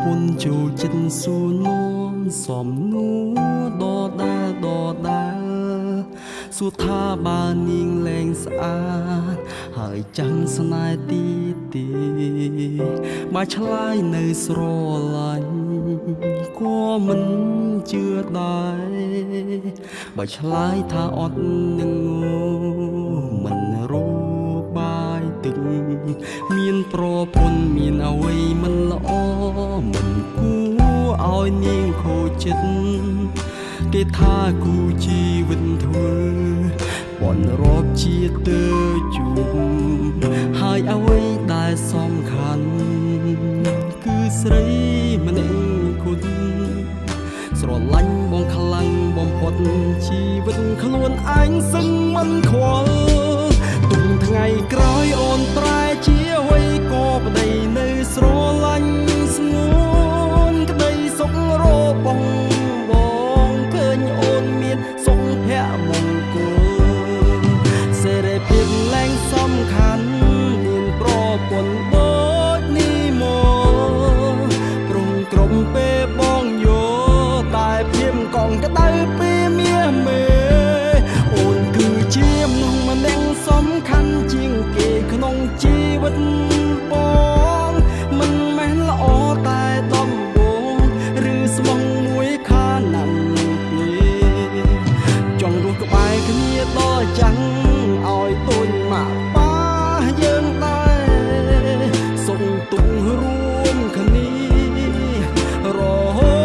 ពន្ធចូលចិត្តសួរនាំសំនួរដដែលសួរថាបើនាងលែងស្អាតហើយចាំស្នេហ៍ទៀតទេបើឆ្លើយនៅស្រឡាញ់ក៏មិនជឿដែរបើឆ្លើយថាអត់នឹងមិនរបាយទឹកមានប្រពន្ធមានអ្វីមិនល្អមិនគួរឲ្យនាងខូចចិត្តគេថាគូជីវិតធ្វើបនរាប់ជាតិទៅជួបហើយអ្វីដែលសំខាន់គឺស្រីម្នាក់គត់ស្រឡាញ់បងខ្លាំងបំផុតជីវិតខ្លួនឯងសឹងមិនខ្វល់ទុំថ្ងៃក្រោយអូនប្រែជាអ្វីក៏ប្តីនៅស្រឡាញ់ស្ងួនក្តីសុខរបស់ឃើញអូនមានសុភមង្គលសេរីភាពលែងសំខាន់មានប្រពន្ធដូចនេះមកព្រមក្រុមពេលបងយកតែព្រាមកងក្តៅពេលមាសមេអូនគឺជាមនុស្សម្នាក់សំខាន់ជាងគេក្នុងជីវិតបងមិនមែនល្អតែដំបូងឬស្មងមួយខាណាំពីចង់រស់ក្បែរគ្នាដល់ចាំងឲ្យទូនមកប៉ាយើងដែរសុំទុំរួមគ្នារហូ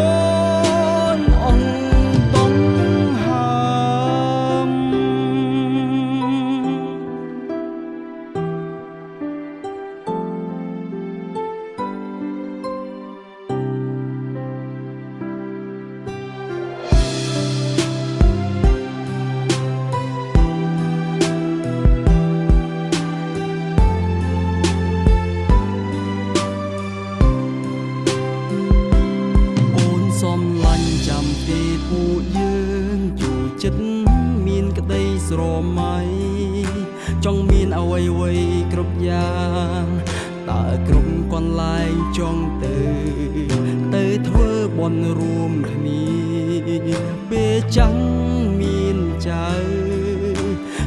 តអងតំហើមសំឡាញ់ចាំពីពួកយើងជួចិត្តមានក្តីស្រមៃចង់មានអ្វីគ្រប់យ៉ាងតើគ្រប់កន្លែងចង់ទៅធ្វើបន់រួមគ្នាពេលចាំងមានចៅ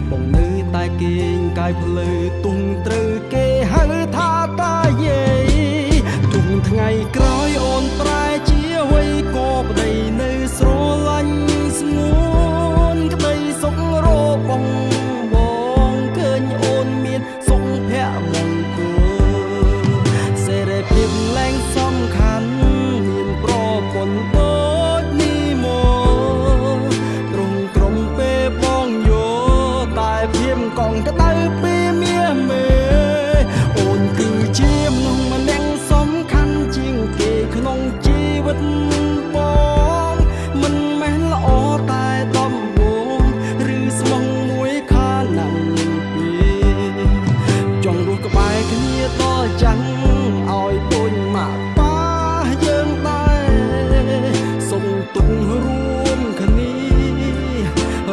បងនៅតែគេងកាយភ្លឺទុំត្រូវគេហៅថាតាយាយទុំថ្ងៃក្រោយអូនប្រែជាអ្វីក៏ប្តីនៅស្រឡាញ់ស្ងួនក្តីសុខរបស់បងឃើញអូនមានសុភមង្គលសេរីភាពលែងសំខាន់មានប្រពន្ធដូចនេះមកត្រង់ក្រុមពេលបងយកតែព្រាមកងក្តៅពេលមាសមេអូនគឺជាមនុស្សម្នាក់សំខាន់ជាងគេក្នុងជីវិតបងមិនមែនល្អតែដំបូងឬស្មងមួយខាណាំពីចង់រស់ក្បែរគ្នាដល់ចាំងឲ្យទូនមកប៉ាយើងដែរសុំទុំរួមគ្នា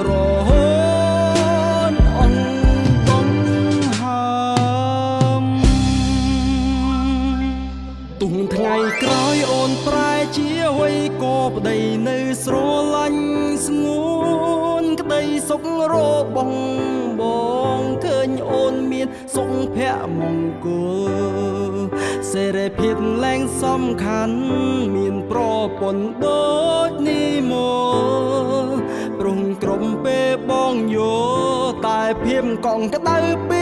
រហូតអងតំហើមទុំថ្ងៃក្រោយអូនប្រែជាអ្វីក៏ប្តីនៅស្រឡាញ់ស្ងួនក្តីសុខរបស់បងឃើញអូនមានសុភមង្គលសេរីភាពលែងសំខាន់មានប្រពន្ធដូចនេះមកព្រមក្រុមពេលបងយកតែព្រាមកងក្តៅពេល